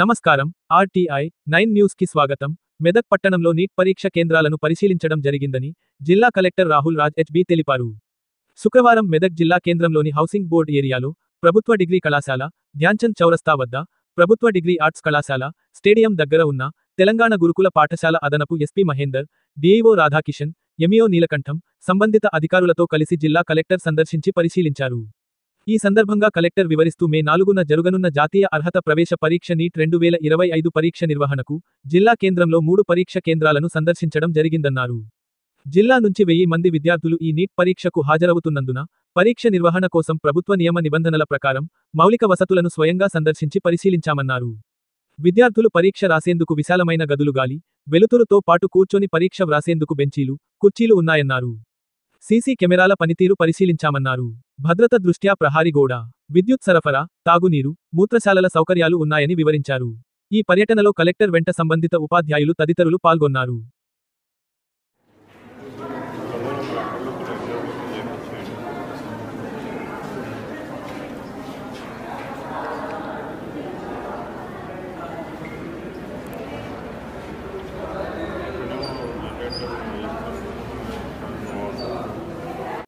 నమస్కారం. RTI 9 news కి స్వాగతం. మెదక్ పట్టణంలో నీట్ పరీక్ష కేంద్రాలను పరిశీలించడం జరిగిందని జిల్లా కలెక్టర్ రాహుల్ రాజ్ హెచ్బి తెలిపారు. శుక్రవారం మెదక్ జిల్లా కేంద్రంలోని హౌసింగ్ బోర్డ్ ఏరియాలో ప్రభుత్వ డిగ్రీ కళాశాల, ధ్యాన్చంద్ చౌరస్తా వద్ద ప్రభుత్వ డిగ్రీ ఆర్ట్స్ కళాశాల, స్టేడియం దగ్గర ఉన్న తెలంగాణ గురుకుల పాఠశాల అదనపు SP Mahender, DIO Radhakishan, MEO Neelakantham, సంబంధిత అధికారులతో కలిసి జిల్లా కలెక్టర్ సందర్శించి పరిశీలించారు. ఈ సందర్భంగా కలెక్టర్ వివరిస్తూ మే 4న జరుగనున్న జాతీయ అర్హత ప్రవేశ పరీక్ష నీట్ 2025 పరీక్ష నిర్వహణకు జిల్లా కేంద్రంలో 3 పరీక్ష కేంద్రాలను సందర్శించడం జరిగిందన్నారు. జిల్లా నుంచి 1000 మంది విద్యార్థులు ఈ నీట్ పరీక్షకు హాజరవుతున్నందున పరీక్ష నిర్వహణ కోసం ప్రభుత్వ నియమ నిబంధనల ప్రకారం మౌలిక వసతులను స్వయంగా సందర్శించి పరిశీలించామన్నారు. విద్యార్థులు పరీక్ష రాసేందుకు విశాలమైన గదులు, గాలి, వెలుతురుతో పాటు కూర్చొని పరీక్ష వ్రాసేందుకు బెంచీలు, కుర్చీలు ఉన్నాయన్నారు. సీసీ కెమెరాల పనితీరు పరిశీలించామన్నారు. భద్రత దృష్ట్యా ప్రహారీ గోడ, విద్యుత్ సరఫరా, తాగునీరు, మూత్రశాలల సౌకర్యాలు ఉన్నాయని వివరించారు. ఈ పర్యటనలో కలెక్టర్ వెంట సంబంధిత ఉపాధ్యాయులు తదితరులు పాల్గొన్నారు.